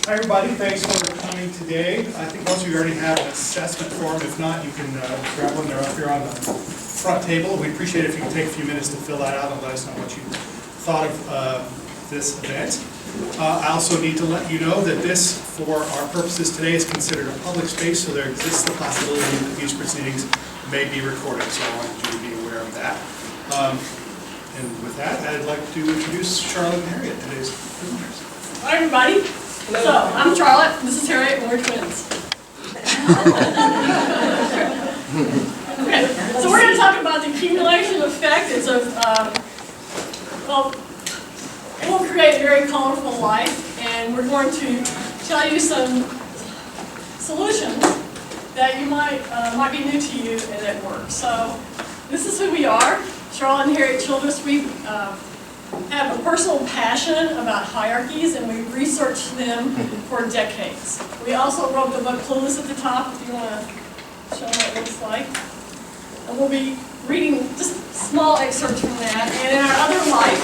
Hi everybody, thanks for coming today. I think most of you already have an assessment form. If not, you can grab one. They're up here on the front table. We'd appreciate it if you could take a few minutes to fill that out and let us know what you thought of this event. I also need to let you know that this, for our purposes today, is considered a public space, so there exists the possibility that these proceedings may be recorded, so I wanted you to be aware of that. And with that, I'd like to introduce Charlotte and Harriet, today's presenters. Hi everybody. Hello. So, I'm Charlotte, this is Harriet, and we're twins. Okay, so we're going to talk about the accumulation effect. It's a, well, it will create a very colorful life, and we're going to tell you some solutions that you might be new to you and at work. So, this is who we are, Charlotte and Harriet Childress. We have a personal passion about hierarchies, and we've researched them for decades. We also wrote the book Clueless at the top, if you want to show what it looks like. And we'll be reading just small excerpts from that. And in our other life,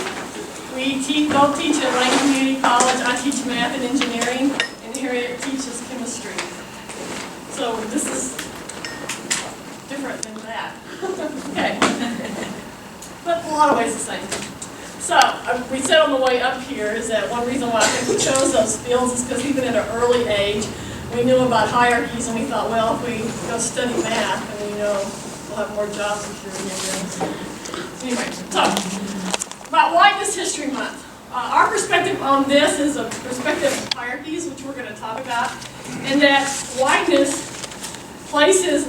we both teach at Lane Community College. I teach math and engineering, and Harriet teaches chemistry. So this is different than that. Okay. But in a lot of ways the same. So, we said on the way up here is that one reason why I think we chose those fields is because even at an early age, we knew about hierarchies, and we thought, well, if we go study math, then we know we'll have more job security. So anyway, so, about Whiteness History Month. Our perspective on this is a perspective of hierarchies, which we're going to talk about, and that whiteness places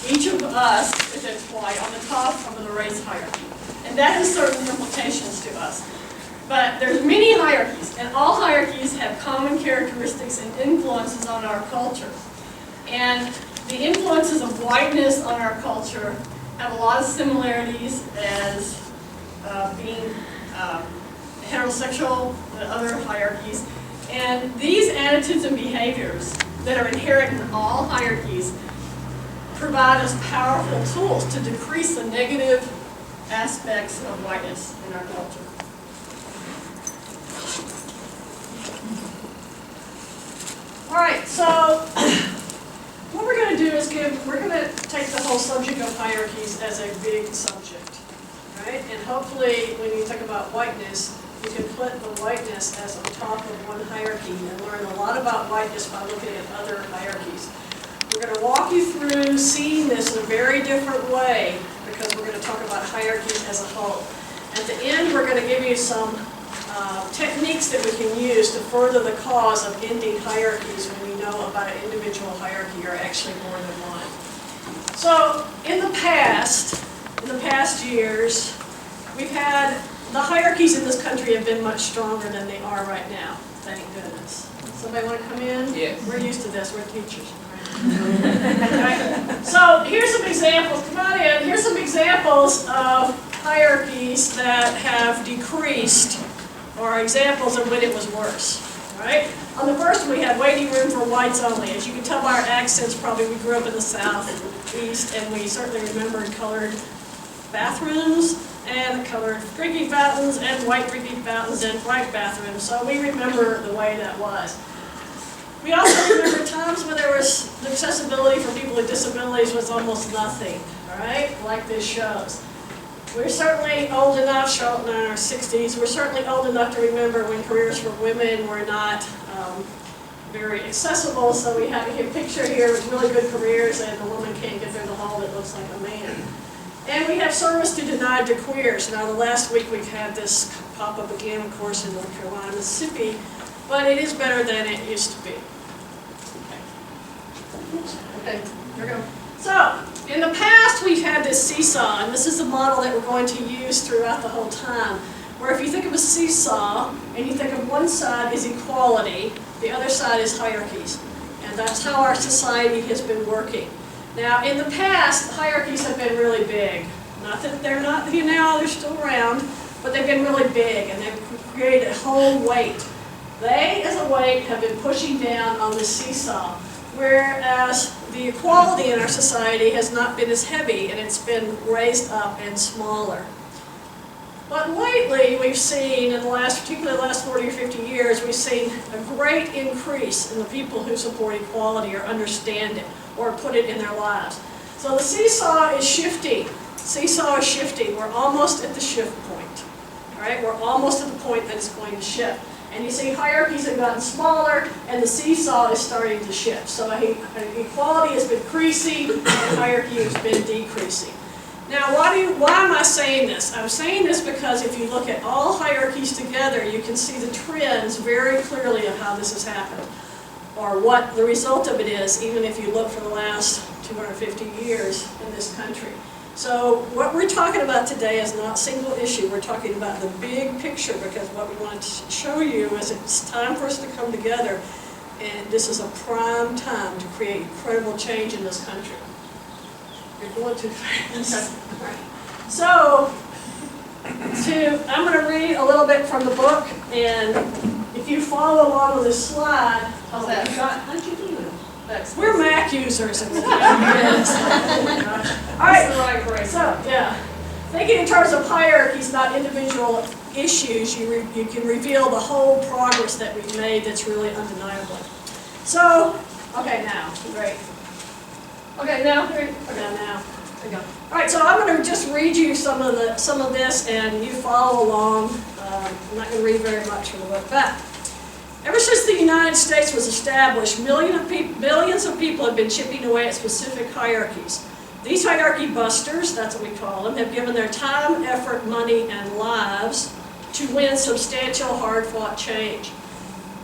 each of us, if it's white, on the top of the race hierarchy. And that has certain implications to us. But there's many hierarchies, and all hierarchies have common characteristics and influences on our culture. And the influences of whiteness on our culture have a lot of similarities as being heterosexual and other hierarchies. And these attitudes and behaviors that are inherent in all hierarchies provide us powerful tools to decrease the negative aspects of whiteness in our culture. Alright, so what we're going to do is we're going to take the whole subject of hierarchies as a big subject, right? And hopefully when you talk about whiteness, you can put the whiteness as on top of one hierarchy and learn a lot about whiteness by looking at other hierarchies. We're going to walk you through seeing this in a very different way, because we're going to talk about hierarchy as a whole. At the end, we're going to give you some techniques that we can use to further the cause of ending hierarchies when we know about an individual hierarchy or actually more than one. So, in the past years, we've had, the hierarchies in this country have been much stronger than they are right now, thank goodness. Somebody want to come in? Yes. We're used to this, we're teachers. Okay. So here's some examples. Come on in. Here's some examples of hierarchies that have decreased, or examples of when it was worse. All right. On the first, we have waiting room for whites only. As you can tell by our accents, probably we grew up in the South and East, and we certainly remembered colored bathrooms and colored drinking fountains and white drinking fountains and white bathrooms. So we remember the way that was. We also remember times when there was the accessibility for people with disabilities was almost nothing, all right, like this shows. We're certainly old enough, Charlotte and I in our 60s, we're certainly old enough to remember when careers for women were not very accessible, so we have a picture here with really good careers and the woman can't get through the hall that looks like a man. And we have service denied to queers. Now, the last week we've had this pop up again, of course, in North Carolina, Mississippi, but it is better than it used to be. Okay, here we go. So, in the past we've had this seesaw, and this is the model that we're going to use throughout the whole time, where if you think of a seesaw, and you think of one side is equality, the other side is hierarchies. And that's how our society has been working. Now, in the past, hierarchies have been really big. Not that they're not here now, they're still around, but they've been really big, and they've created a whole weight. They, as a weight, have been pushing down on the seesaw, whereas the equality in our society has not been as heavy, and it's been raised up and smaller. But lately, we've seen, in the last, particularly the last 40 or 50 years, we've seen a great increase in the people who support equality or understand it or put it in their lives. So the seesaw is shifting. Seesaw is shifting. We're almost at the shift point. All right, we're almost at the point that it's going to shift. And you see hierarchies have gotten smaller, and the seesaw is starting to shift. So equality has been increasing, and hierarchy has been decreasing. Now, why am I saying this? I'm saying this because if you look at all hierarchies together, you can see the trends very clearly of how this has happened, or what the result of it is, even if you look for the last 250 years in this country. So what we're talking about today is not single issue. We're talking about the big picture, because what we want to show you is it's time for us to come together, and this is a prime time to create incredible change in this country. You're going too fast. So, I'm going to read a little bit from the book, and if you follow along with this slide, how's that? How'd you do that? We're Mac users. All right. So, yeah. Thinking in terms of hierarchies, not individual issues, you can reveal the whole progress that we've made that's really undeniable. So, okay, now, great. Okay, now, here we go. All right, so I'm going to just read you some of this, and you follow along. I'm not going to read very much from the book, but ever since the United States was established, billions of people have been chipping away at specific hierarchies. These hierarchy busters, that's what we call them, have given their time, effort, money, and lives to win substantial, hard-fought change.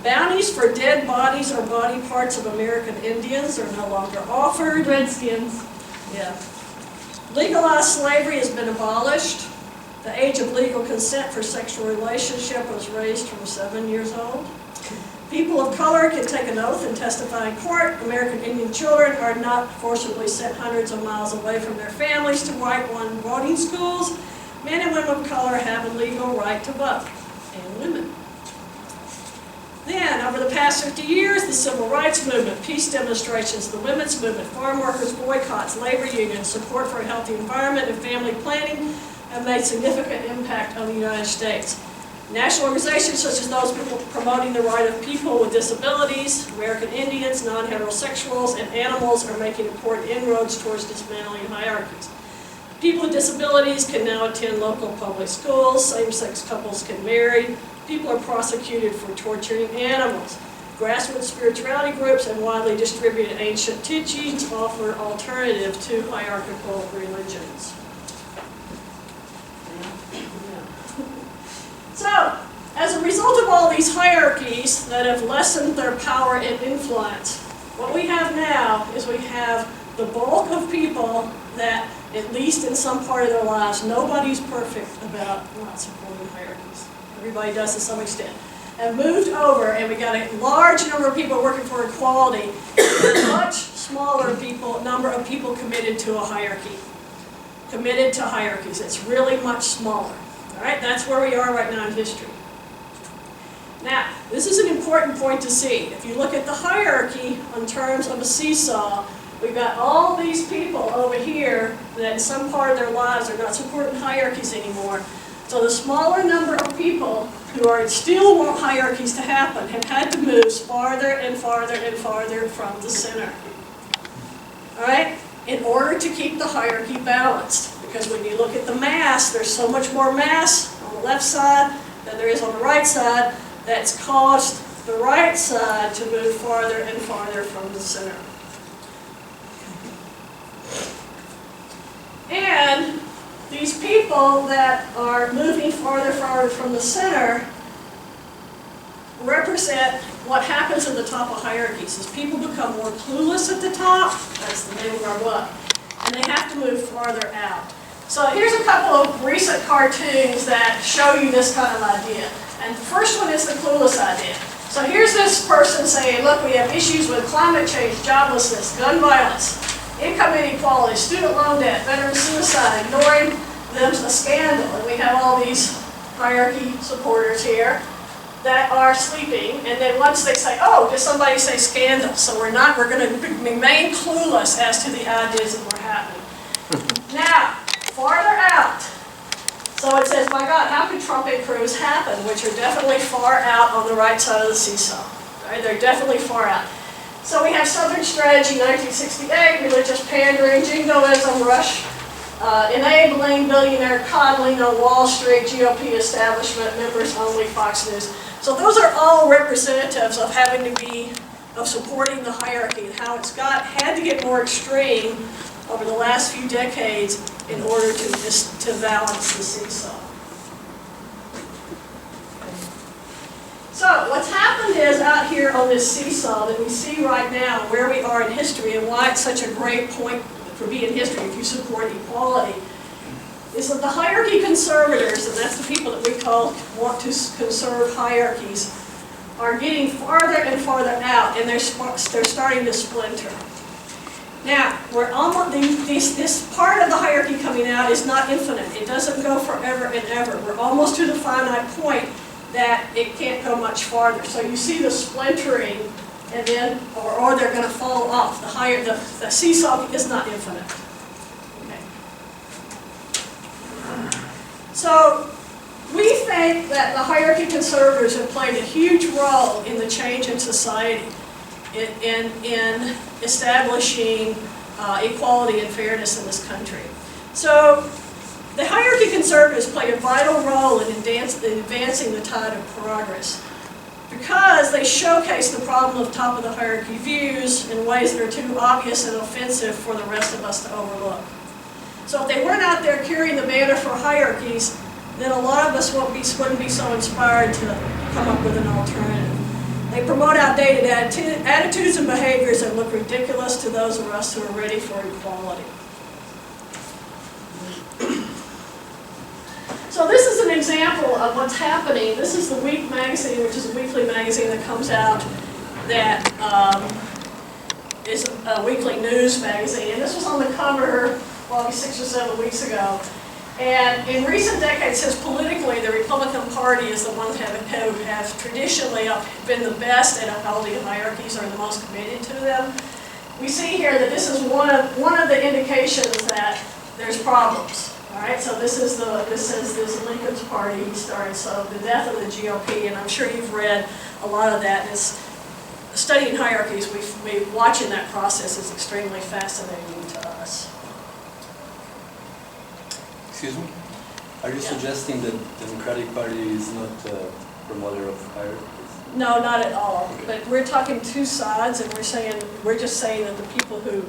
Bounties for dead bodies or body parts of American Indians are no longer offered. Redskins. Yeah. Legalized slavery has been abolished. The age of legal consent for sexual relationship was raised from 7 years old. People of color can take an oath and testify in court. American Indian children are not forcibly sent hundreds of miles away from their families to white boarding schools. Men and women of color have a legal right to vote, and women. Then, over the past 50 years, the civil rights movement, peace demonstrations, the women's movement, farm workers' boycotts, labor unions, support for a healthy environment, and family planning have made significant impact on the United States. National organizations such as those promoting the right of people with disabilities, American Indians, non-heterosexuals, and animals are making important inroads towards dismantling hierarchies. People with disabilities can now attend local public schools, same-sex couples can marry, people are prosecuted for torturing animals. Grassroots spirituality groups and widely distributed ancient teachings offer alternative to hierarchical religions. So, as a result of all these hierarchies that have lessened their power and influence, what we have now is we have the bulk of people that, at least in some part of their lives, nobody's perfect about not supporting hierarchies. Everybody does to some extent. Have moved over, and we got a large number of people working for equality, a much smaller number of people committed to a hierarchy. Committed to hierarchies. It's really much smaller. All right, that's where we are right now in history. Now, this is an important point to see. If you look at the hierarchy in terms of a seesaw, we've got all these people over here that in some part of their lives are not supporting hierarchies anymore. So the smaller number of people who still want hierarchies to happen have had to move farther and farther and farther from the center. All right? In order to keep the hierarchy balanced. Because when you look at the mass, there's so much more mass on the left side than there is on the right side. That's caused the right side to move farther and farther from the center. And these people that are moving farther and farther from the center represent what happens at the top of hierarchies. As people become more clueless at the top, that's the name of our book, and they have to move farther out. So here's a couple of recent cartoons that show you this kind of idea. And the first one is the clueless idea. So here's this person saying, look, we have issues with climate change, joblessness, gun violence, income inequality, student loan debt, veteran suicide, ignoring them's a scandal. And we have all these hierarchy supporters here that are sleeping, and then once they say, oh, did somebody say scandal? So we're going to remain clueless as to the ideas that were happening. Now, farther out. So it says my God, how could trumpet crews happen, which are definitely far out on the right side of the seesaw? Right? They're definitely far out. So we have Southern Strategy 1968, religious pandering, jingoism, rush, enabling, billionaire coddling on Wall Street, GOP establishment, members only, Fox News. So those are all representatives of having to be, of supporting the hierarchy and how it's had to get more extreme over the last few decades in order to balance the seesaw. So what's happened is out here on this seesaw that we see right now, where we are in history and why it's such a great point for being history if you support equality, is that the hierarchy conservators, and that's the people that we want to conserve hierarchies, are getting farther and farther out, and they're starting to splinter. Now, we're almost, this part of the hierarchy coming out is not infinite. It doesn't go forever and ever. We're almost to the finite point that it can't go much farther. So you see the splintering, and then, or they're going to fall off. The seesaw is not infinite. Okay. So we think that the hierarchy conservators have played a huge role in the change in society, in establishing equality and fairness in this country. So the hierarchy conservatives play a vital role in advancing the tide of progress because they showcase the problem of top of the hierarchy views in ways that are too obvious and offensive for the rest of us to overlook. So if they weren't out there carrying the banner for hierarchies, then a lot of us wouldn't be so inspired to come up with an alternative. They promote outdated attitudes and behaviors that look ridiculous to those of us who are ready for equality. So this is an example of what's happening. This is the Week magazine, which is a weekly magazine that comes out that is a weekly news magazine. And this was on the cover probably 6 or 7 weeks ago. And in recent decades, since politically the Republican Party is the ones who have traditionally been the best at upholding hierarchies or the most committed to them, we see here that this is one of the indications that there's problems. All right, so this is Lincoln's party he started. So the death of the GOP, and I'm sure you've read a lot of that. And studying hierarchies, watching that process is extremely fascinating to us. Excuse me? Are you suggesting that the Democratic Party is not a promoter of hierarchies? No, not at all. Okay. But we're talking two sides, and we're just saying that the people who,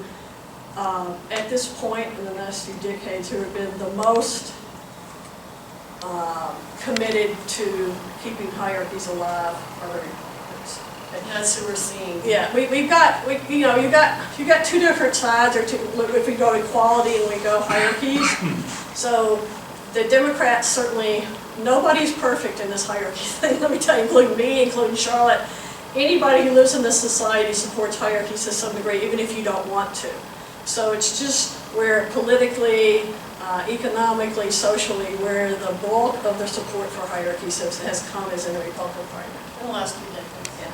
at this point in the last few decades, who have been the most committed to keeping hierarchies alive are the Republicans. And that's who we're seeing. Yeah, you've got two different sides, or if we go equality and we go hierarchies. So the Democrats certainly, nobody's perfect in this hierarchy thing, let me tell you, including me, including Charlotte. Anybody who lives in this society supports hierarchies to some degree, even if you don't want to. So it's just where politically, economically, socially, where the bulk of the support for hierarchies has come is in the Republican Party in the last few decades. Yeah.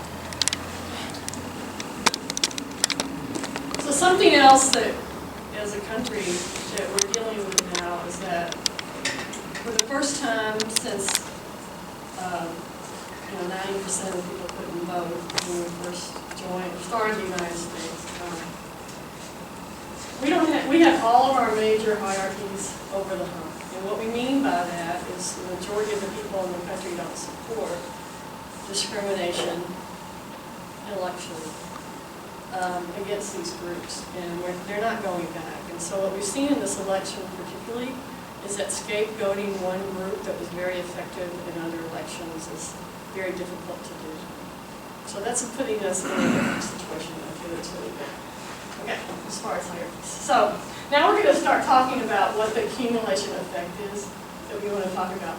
So something else that, as a country, that we're dealing with now is that for the first time since 90% of people couldn't vote when we first started the United States. We have all of our major hierarchies over the hump. And what we mean by that is the majority of the people in the country don't support discrimination election against these groups. And they're not going back. And so what we've seen in this election particularly is that scapegoating one group that was very effective in other elections is very difficult to do. So that's putting us in a different situation. I feel it's really good. Okay, as far as hierarchies. So now we're going to start talking about what the accumulation effect is that we want to talk about.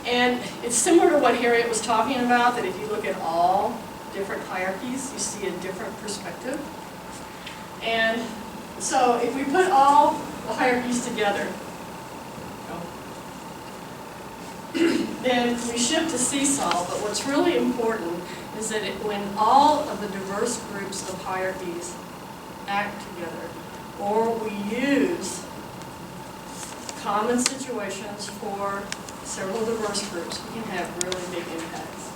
And it's similar to what Harriet was talking about, that if you look at all different hierarchies, you see a different perspective. And so if we put all the hierarchies together, then we shift to seesaw, but what's really important is that when all of the diverse groups of hierarchies act together, or we use common situations for several diverse groups, we can have really big impacts.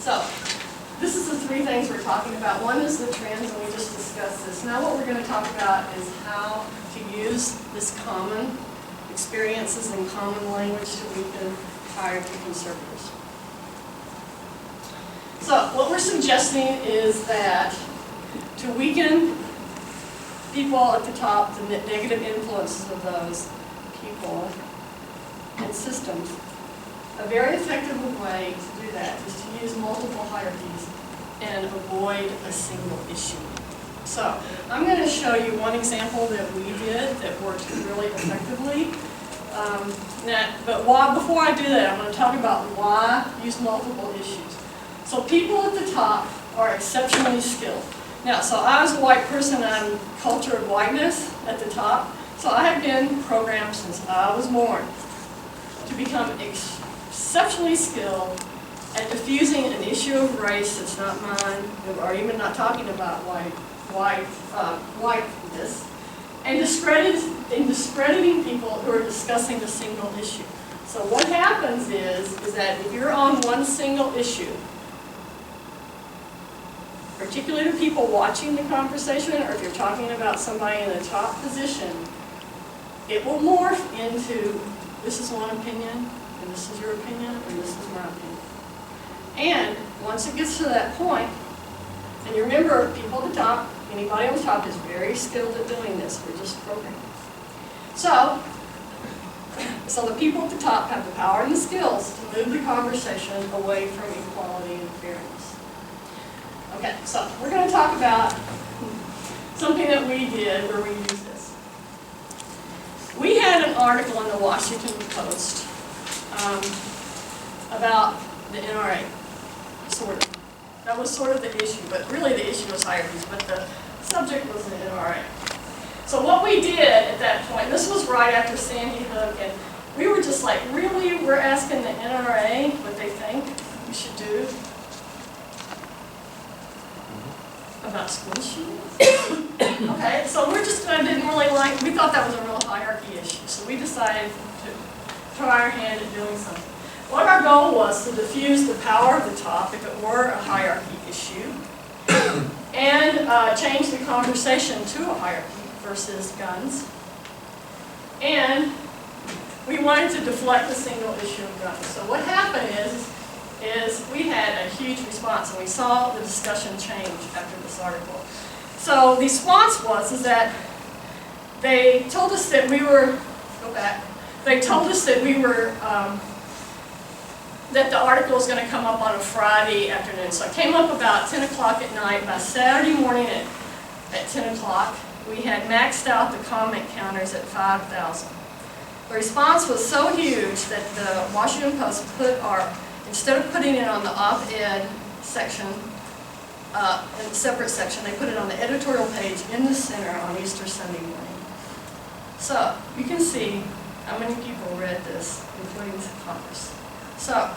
So, this is the three things we're talking about. One is the trends, and we just discussed this. Now what we're going to talk about is how to use this common experiences and common language to weaken hierarchy conservators. So what we're suggesting is that to weaken people at the top, the negative influences of those people and systems, a very effective way to do that is to use multiple hierarchies and avoid a single issue. So I'm going to show you one example that we did that worked really effectively. Before I do that, I'm going to talk about why use multiple issues. So people at the top are exceptionally skilled. Now, so I was a white person, I'm culture of whiteness at the top. So I have been programmed since I was born to become exceptionally skilled at diffusing an issue of race that's not mine, or even not talking about whiteness, and discrediting people who are discussing a single issue. So what happens is that if you're on one single issue, particularly to people watching the conversation, or if you're talking about somebody in the top position, it will morph into, this is one opinion, and this is your opinion, and this is my opinion. And once it gets to that point, and you remember, people at the top, anybody on the top is very skilled at doing this. We're just programmed. So the people at the top have the power and the skills to move the conversation away from equality and fairness. Okay, so we're going to talk about something that we did where we used this. We had an article in the Washington Post about the NRA, sort of. That was sort of the issue, but really the issue was hierarchies, but the subject was the NRA. So what we did at that point, this was right after Sandy Hook, and we were just like, really, we're asking the NRA what they think we should do about school shootings? Okay, so we're just, didn't really like, we thought that was a real hierarchy issue, so we decided to try our hand at doing something. What our goal was to diffuse the power of the top if it were a hierarchy issue, and change the conversation to a hierarchy versus guns. And we wanted to deflect the single issue of guns. So what happened is we had a huge response, and we saw the discussion change after this article. So the response was that they told us that we were, they told us that we were, that the article was going to come up on a Friday afternoon. So it came up about 10 o'clock at night. By Saturday morning at 10 o'clock, we had maxed out the comment counters at 5,000. The response was so huge that the Washington Post put instead of putting it on the op-ed section, in a separate section, they put it on the editorial page in the center on Easter Sunday morning. So you can see how many people read this, including Congress. So,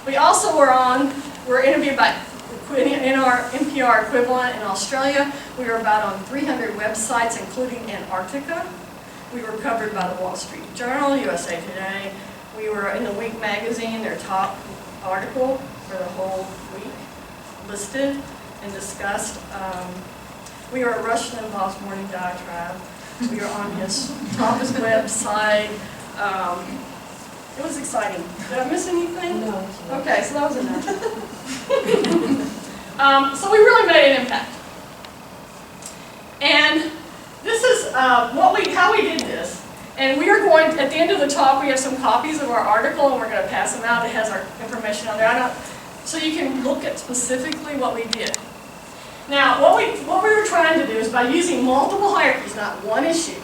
we also were interviewed in our NPR equivalent in Australia. We were about on 300 websites, including Antarctica. We were covered by the Wall Street Journal, USA Today. We were in the Week magazine, their top article for the whole week, listed and discussed. We were Rush Limbaugh's morning diatribe. We were on his website. It was exciting. Did I miss anything? No. Okay, so that was enough. So we really made an impact. And this is how we did this. And we are going, at the end of the talk, we have some copies of our article, and we're going to pass them out. It has our information on there. So you can look at specifically what we did. Now, what we were trying to do is by using multiple hierarchies, not one issue,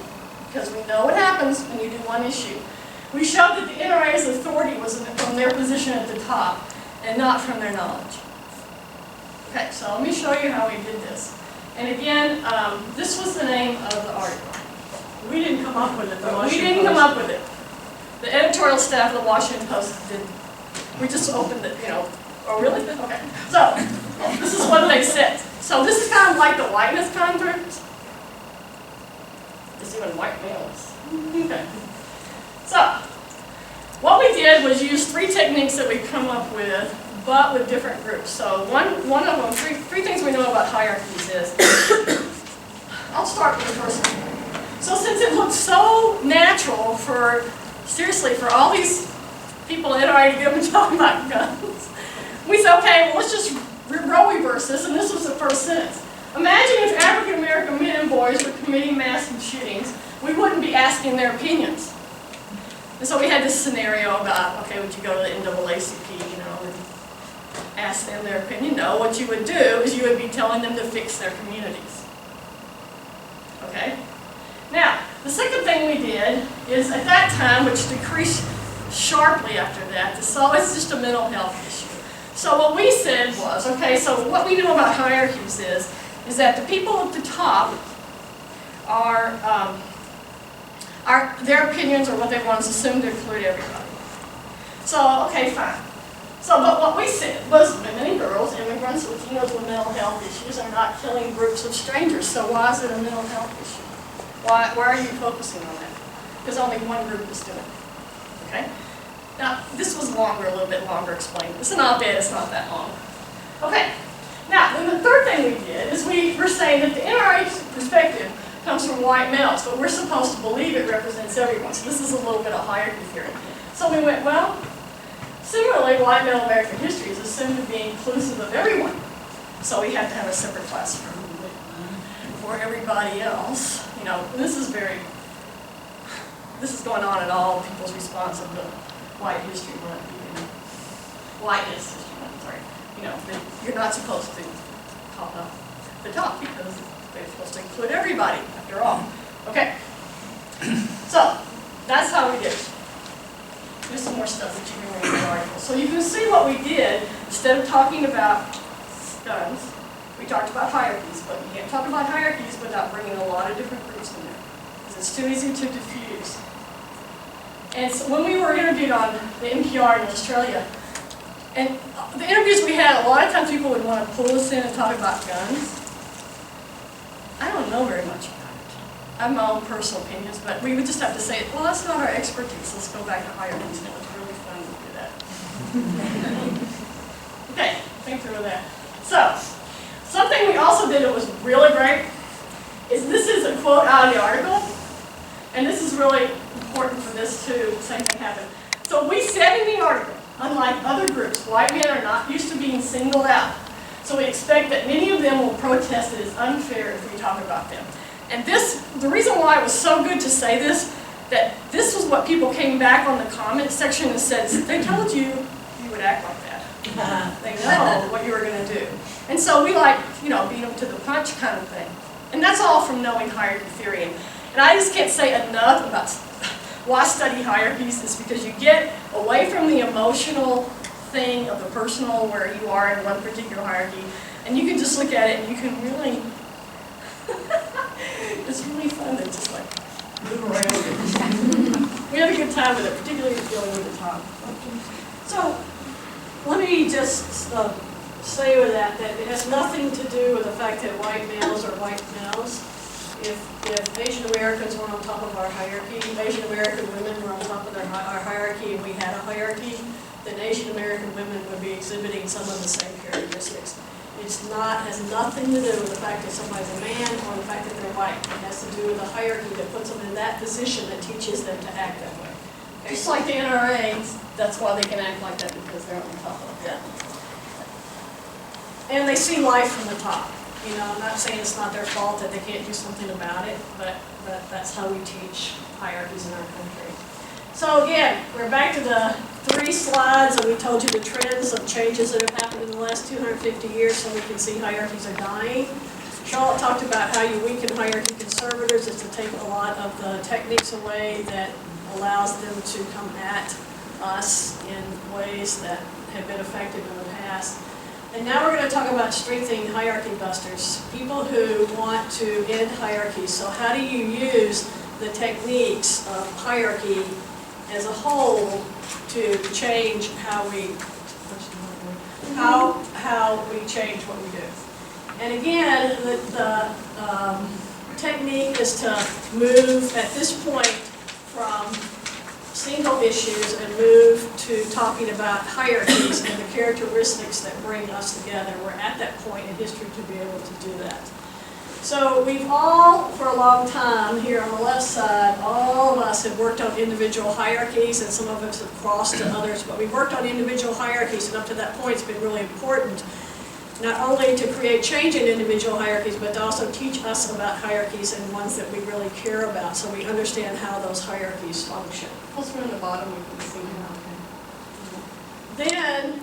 because we know what happens when you do one issue. We showed that the NRA's authority was from their position at the top and not from their knowledge. Okay, so let me show you how we did this. And again, this was the name of the article. We didn't come up with it. We didn't come up with it. The editorial staff of the Washington Post did. We just opened it, Oh, really? Okay. So, this is what they said. So this is kind of like the whiteness conference. even white males. Okay. So, what we did was use 3 techniques that we come up with, but with different groups. So one of them, three things we know about hierarchies is, I'll start with the first one. So since it looks so natural seriously, for all these people that are already going to talk about guns, we said, okay, well, let's just role reverse this, and this was the first sentence. Imagine if African American men and boys were committing massive shootings, we wouldn't be asking their opinions. And so we had this scenario about, okay, would you go to the NAACP, and ask them their opinion? No, what you would do is you would be telling them to fix their communities. Okay? Now, the second thing we did is, at that time, which decreased sharply after that, so it's just a mental health issue. So what we said was, okay, so what we know about hierarchies is that the people at the top their opinions or what they want is assumed to include everybody. So, okay, fine. So, but what we said was women and girls, immigrants, Latinos with mental health issues are not killing groups of strangers. So why is it a mental health issue? Why are you focusing on that? Because only one group is doing it. Okay? Now, this was longer, a little bit longer explained. It's an op-ed, it's not that long. Okay. Now, then the third thing we did is we were saying that the NRA perspective comes from white males, but we're supposed to believe it represents everyone. So this is a little bit of hierarchy theory. So we went, well, similarly, white male American history is assumed to be inclusive of everyone. So we have to have a separate class for everybody else. This is going on in all people's response of the White History Month, Whiteness History Month, sorry. You're not supposed to call up the top because they're supposed to include everybody, after all. Okay. So, that's how we did it. There's some more stuff that you can read in the article. So you can see what we did. Instead of talking about guns, we talked about hierarchies, but you can't talk about hierarchies without bringing a lot of different groups in there, because it's too easy to diffuse. And so when we were interviewed on the NPR in Australia, and the interviews we had, a lot of times people would want to pull us in and talk about guns. I don't know very much about it. I have my own personal opinions, but we would just have to say, well, that's not our expertise. Let's go back to hierarchies, and it was really fun to do that. Okay, think through that. So, something we also did that was really great is this is a quote out of the article, and this is really important for this too. Same thing happened. So we said in the article, unlike other groups, white men are not used to being singled out. So we expect that many of them will protest it is unfair if we talk about them. And the reason why it was so good to say this, that this was what people came back on the comment section and said, they told you you would act like that. They know what you were going to do. And so we beat them to the punch kind of thing. And that's all from knowing hierarchy theory. And I just can't say enough about why study hierarchies. Is because you get away from the emotional thing of the personal where you are in one particular hierarchy, and you can just look at it and you can really, it's really fun to just move around. We have a good time with it, particularly dealing with the top. So, let me just say with that it has nothing to do with the fact that white males are white males. If Asian Americans were on top of our hierarchy, Asian American women were on top of our hierarchy, and we had a hierarchy, then Asian American women would be exhibiting some of the same characteristics. Has nothing to do with the fact that somebody's a man or the fact that they're white. It has to do with the hierarchy that puts them in that position that teaches them to act that way. Okay? Just like the NRA, that's why they can act like that, because they're on top of that. And they see life from the top. I'm not saying it's not their fault that they can't do something about it, but that's how we teach hierarchies in our country. So again, we're back to the 3 slides, and we told you the trends of changes that have happened in the last 250 years, so we can see hierarchies are dying. Charlotte talked about how you weaken hierarchy conservators is to take a lot of the techniques away that allows them to come at us in ways that have been effective in the past. And now we're going to talk about strengthening hierarchy busters, people who want to end hierarchies. So how do you use the techniques of hierarchy as a whole to change how we change what we do? And again, the technique is to move at this point from single issues and move to talking about hierarchies and the characteristics that bring us together. We're at that point in history to be able to do that. So we've all, for a long time, here on the left side, all of us have worked on individual hierarchies, and some of us have crossed to others, but we've worked on individual hierarchies, and up to that point it's been really important, not only to create change in individual hierarchies, but to also teach us about hierarchies and ones that we really care about, so we understand how those hierarchies function. Closer on the bottom, we can see how. Then,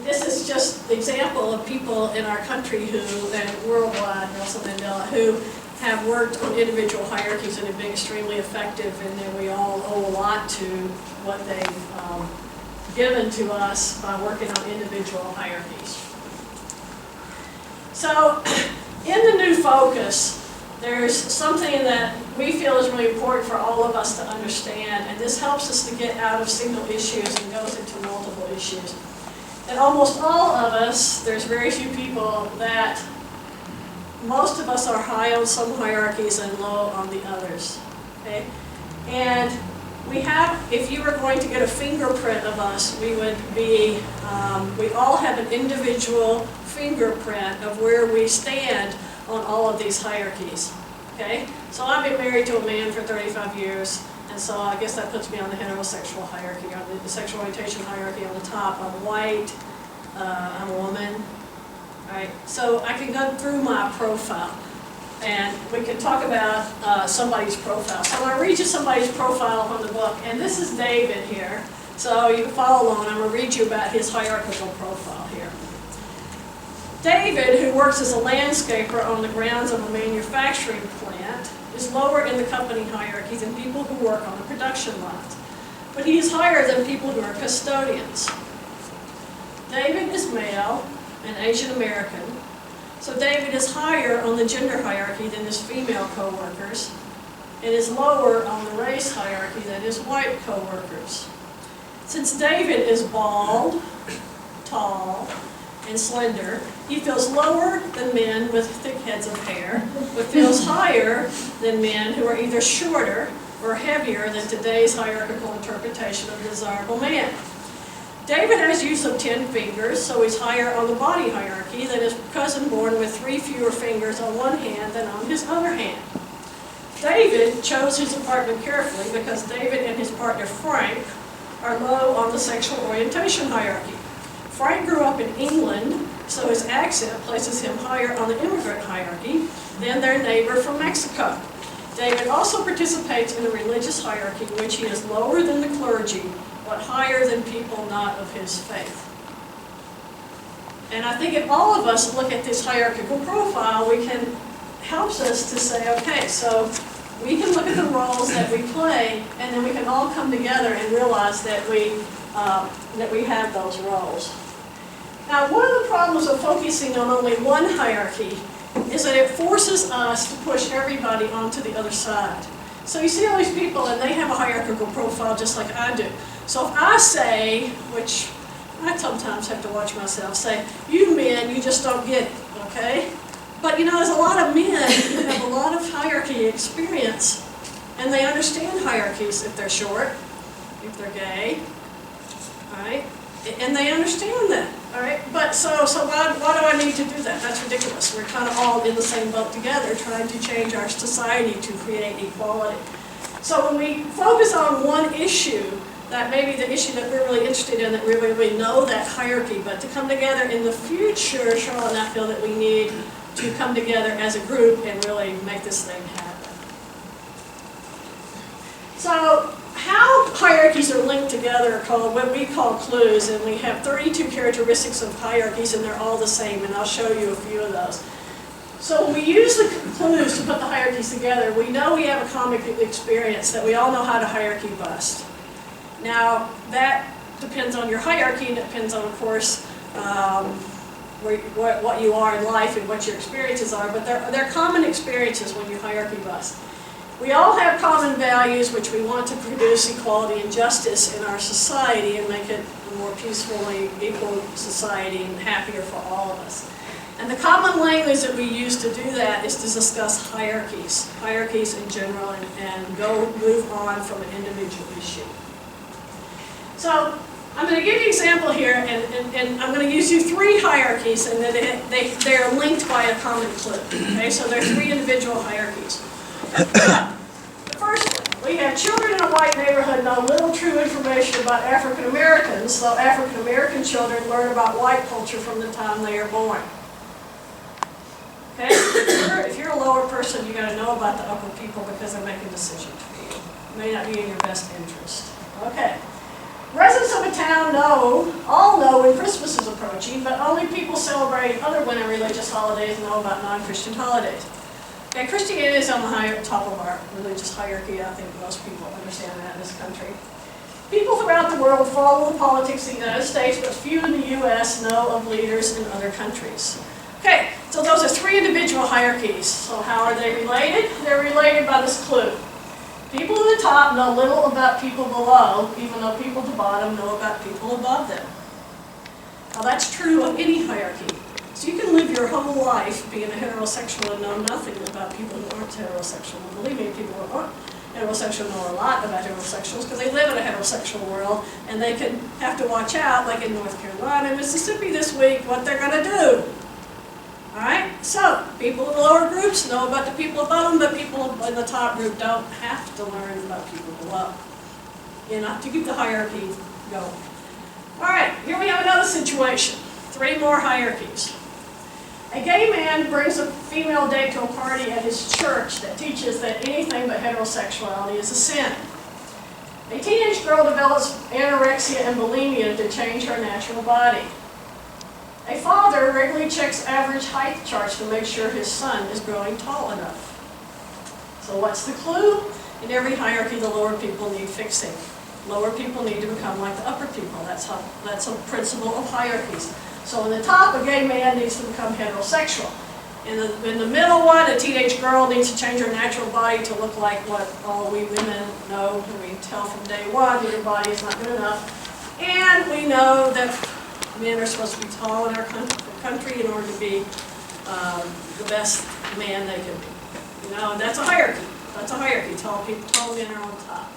this is just the example of people in our country who, and worldwide, Nelson Mandela, who have worked on individual hierarchies and have been extremely effective, and then we all owe a lot to what they've given to us by working on individual hierarchies. So, in the new focus, there's something that we feel is really important for all of us to understand, and this helps us to get out of single issues and goes into multiple issues. And almost all of us, there's very few people that, most of us are high on some hierarchies and low on the others, okay? And we have, if you were going to get a fingerprint of us, we would be, we all have an individual fingerprint of where we stand on all of these hierarchies, okay? So I've been married to a man for 35 years, and so I guess that puts me on the heterosexual hierarchy, on the sexual orientation hierarchy on the top. I'm white, I'm a woman, right? So I can go through my profile, and we can talk about somebody's profile. So I'm going to read you somebody's profile from the book, and this is David here. So you can follow along. I'm going to read you about his hierarchical profile here. David, who works as a landscaper on the grounds of a manufacturing plant, is lower in the company hierarchy than people who work on the production lines. But he is higher than people who are custodians. David is male and Asian American, so David is higher on the gender hierarchy than his female co-workers, and is lower on the race hierarchy than his white co-workers. Since David is bald, tall, and slender, he feels lower than men with thick heads of hair, but feels higher than men who are either shorter or heavier than today's hierarchical interpretation of the desirable man. David has use of 10 fingers, so he's higher on the body hierarchy than his cousin born with 3 fewer fingers on one hand than on his other hand. David chose his apartment carefully because David and his partner Frank are low on the sexual orientation hierarchy. Frank grew up in England, so his accent places him higher on the immigrant hierarchy than their neighbor from Mexico. David also participates in the religious hierarchy, which he is lower than the clergy, but higher than people not of his faith. And I think if all of us look at this hierarchical profile, we can, helps us to say, okay, so we can look at the roles that we play, and then we can all come together and realize that we have those roles. Now, one of the problems of focusing on only one hierarchy is that it forces us to push everybody onto the other side. So you see all these people, and they have a hierarchical profile just like I do. So if I say, which I sometimes have to watch myself, say, you men, you just don't get it, okay? But you know, there's a lot of men who have a lot of hierarchy experience, and they understand hierarchies if they're short, if they're gay, all right? And they understand that, all right? But so why do I need to do that? That's ridiculous. We're kind of all in the same boat together trying to change our society to create equality. So when we focus on one issue, that may be the issue that we're really interested in, that we really know that hierarchy, but to come together in the future, Charlotte and I feel that we need to come together as a group and really make this thing happen. So how hierarchies are linked together are called what we call clues, and we have 32 characteristics of hierarchies, and they're all the same, and I'll show you a few of those. So when we use the clues to put the hierarchies together, we know we have a common experience that we all know how to hierarchy bust. Now, that depends on your hierarchy, and it depends on, of course, what you are in life and what your experiences are, but they're common experiences when you hierarchy bust. We all have common values, which we want to produce equality and justice in our society and make it a more peacefully equal society and happier for all of us. And the common language that we use to do that is to discuss hierarchies in general, and move on from an individual issue. So I'm going to give you an example here, and I'm going to use you 3 hierarchies, and they're linked by a common clue. Okay, so there are 3 individual hierarchies. The first one, we have children in a white neighborhood know little true information about African Americans, though African American children learn about white culture from the time they are born. Okay? If you're a lower person, you got to know about the upper people because they're making decisions for you. It may not be in your best interest. Okay. Residents of a town all know when Christmas is approaching, but only people celebrating other winter religious holidays know about non-Christian holidays. Okay, Christianity is on the top of our religious hierarchy. I think most people understand that in this country. People throughout the world follow the politics of the United States, but few in the U.S. know of leaders in other countries. Okay, so those are 3 individual hierarchies. So how are they related? They're related by this clue. People at the top know little about people below, even though people at the bottom know about people above them. Now that's true of any hierarchy. So you can live your whole life being a heterosexual and know nothing about people who aren't heterosexual. Believe me, people who aren't heterosexual know a lot about heterosexuals because they live in a heterosexual world, and they can have to watch out, like in North Carolina and Mississippi this week, what they're going to do. Alright, so people in the lower groups know about the people above them, but people in the top group don't have to learn about people below. You know, to keep the hierarchy going. Alright, here we have another situation. 3 more hierarchies. A gay man brings a female date to a party at his church that teaches that anything but heterosexuality is a sin. A teenage girl develops anorexia and bulimia to change her natural body. A father regularly checks average height charts to make sure his son is growing tall enough. So what's the clue? In every hierarchy, the lower people need fixing. Lower people need to become like the upper people. That's a principle of hierarchies. So in the top, a gay man needs to become heterosexual. In the middle one, a teenage girl needs to change her natural body to look like what all we women know. We tell from day one that your body is not good enough. And we know that men are supposed to be tall in our country in order to be the best man they can be. You know, and that's a hierarchy. That's a hierarchy. Tall men are on top.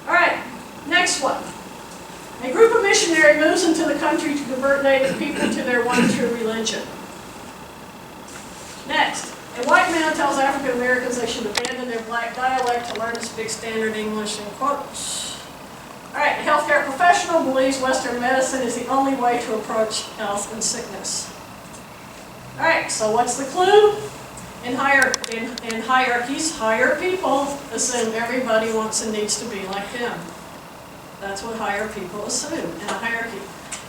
All right, next one. A group of missionaries moves into the country to convert native people to their one true religion. Next, a white man tells African Americans they should abandon their black dialect to learn to speak standard English in quotes. All right, a healthcare professional believes Western medicine is the only way to approach health and sickness. All right, so what's the clue? In hierarchies, higher people assume everybody wants and needs to be like them. That's what higher people assume in a hierarchy.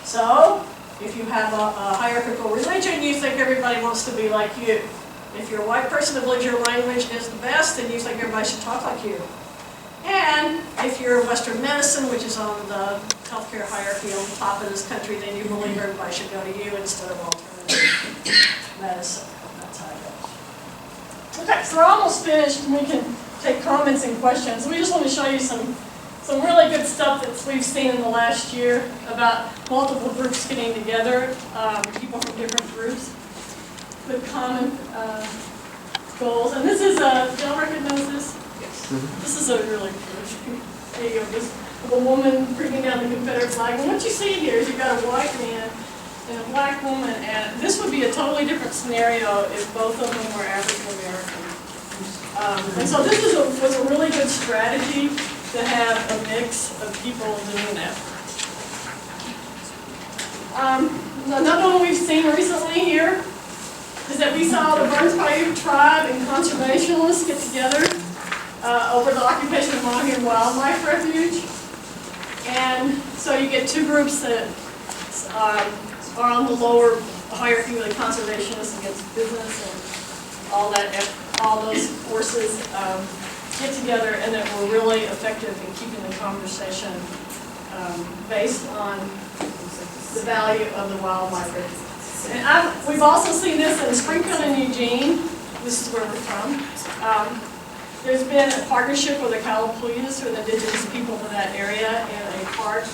So, if you have a hierarchical religion, you think everybody wants to be like you. If you're a white person that believes your language is the best, then you think everybody should talk like you. And if you're Western medicine, which is on the healthcare hierarchy on the top of this country, then you believe everybody should go to you instead of alternative medicine. That's how it goes. Okay, so we're almost finished, and we can take comments and questions. We just want to show you some really good stuff that we've seen in the last year about multiple groups getting together, people from different groups with common goals. And this is do y'all recognize this? This is a really good video of a woman bringing down the Confederate flag. And what you see here is you've got a white man and a black woman, and this would be a totally different scenario if both of them were African American. And so this was a really good strategy to have a mix of people doing that. Another one we've seen recently here is that we saw the Burns Paiute tribe and conservationists get together over the occupation of Mahi Wildlife Refuge. And so you get 2 groups that are on the lower hierarchy, like conservationists against business and all those forces get together, and that were really effective in keeping the conversation based on the value of the wildlife refuge. And we've also seen this in Springfield and Eugene. This is where we're from. There's been a partnership with the Calapooyas, or the indigenous people of that area, in a park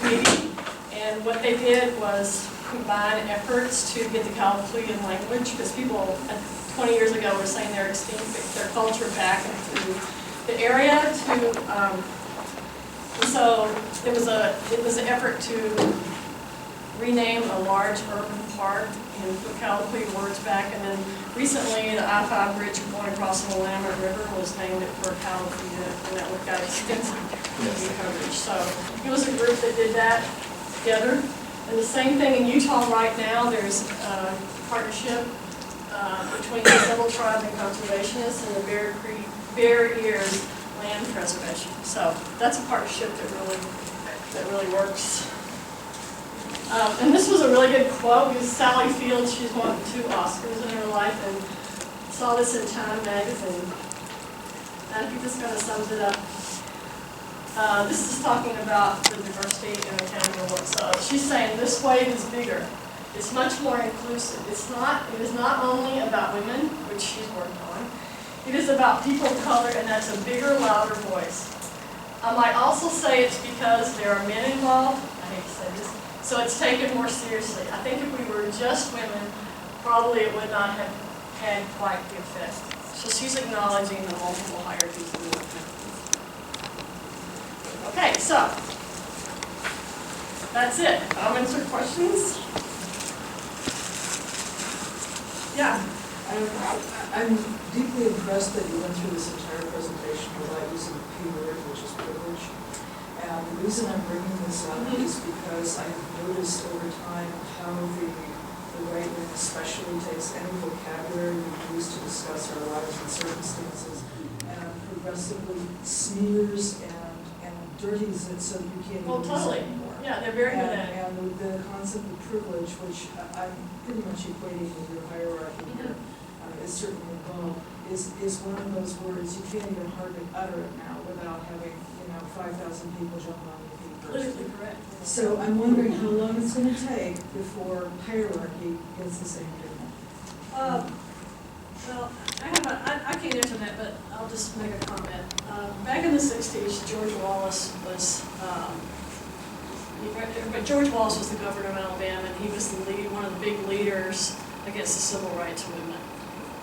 meeting. And what they did was combine efforts to get the Californian language, because people 20 years ago were saying they're extinct, their culture back into the area so it was an effort to rename a large urban park and put California words back, and then recently the I-5 bridge going across the Willamette River was named it for California, and that got extensive community coverage. So it was a group that did that together. And the same thing in Utah right now, there's a partnership between the civil tribe and conservationists and the Bear Ears land preservation. So that's a partnership that really works. And this was a really good quote because Sally Fields, she's won 2 Oscars in her life, and saw this in Time magazine. And I think this kind of sums it up. This is talking about the diversity in the Canada. So she's saying this wave is bigger. It's much more inclusive. It is not only about women, which she's worked on. It is about people of color, and that's a bigger, louder voice. I might also say it's because there are men involved. I hate to say this. So it's taken more seriously. I think if we were just women, probably it would not have had quite the effect. So she's acknowledging the multiple hierarchies in the work. Okay, so that's it. Comments or questions? Yeah. I'm deeply impressed that you went through this entire presentation without using the P word, which is privilege. And the reason I'm bringing this up is because I've noticed over time how the right wing especially takes any vocabulary we use to discuss our lives and circumstances and progressively smears and dirties it so you can't even use it anymore. Yeah, they're very good at it. And the concept of privilege, which I'm pretty much equating with your hierarchy here, is certainly involved, is one of those words you can't even hardly utter it now without having 5,000 people jump on your feet first. Politically correct. So I'm wondering how long it's going to take before hierarchy gets the same treatment. Well, I can't answer that, but I'll just make a comment. Back in the 60s, George Wallace was the governor of Alabama, and he was one of the big leaders against the civil rights movement.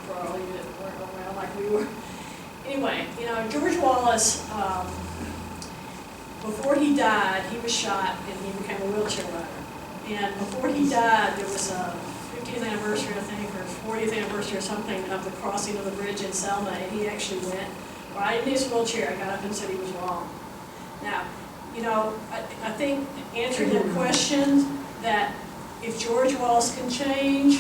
For all of you that weren't around like we were. Anyway, George Wallace, before he died, he was shot and he became a wheelchair rider. And before he died, there was a 50th anniversary, I think, or 40th anniversary or something of the crossing of the bridge in Selma, and he actually went right in his wheelchair and got up and said he was wrong. Now, I think answering that question, that if George Wallace can change,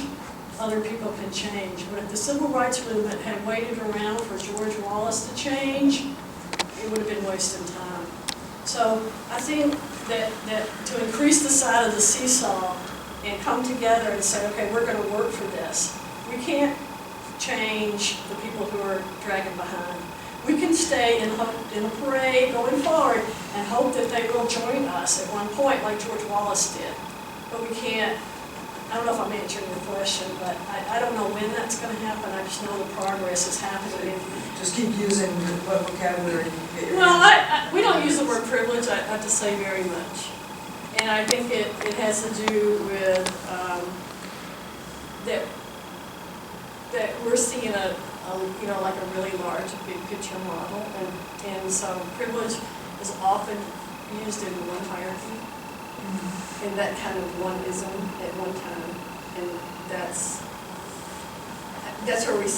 other people can change. But if the civil rights movement had waited around for George Wallace to change, it would have been wasting time. So I think that to increase the side of the seesaw and come together and say, okay, we're going to work for this. We can't change the people who are dragging behind. We can stay in a parade going forward and hope that they will join us at one point like George Wallace did. But we can't. I don't know if I'm answering your question, but I don't know when that's going to happen. I just know the progress is happening. Just keep using what vocabulary you get your Well, we don't use the word privilege, I have to say, very much. And I think it has to do with that we're seeing like a really large, big picture model. And so privilege is often used in one hierarchy. And that kind of one-ism at one time, and that's where we've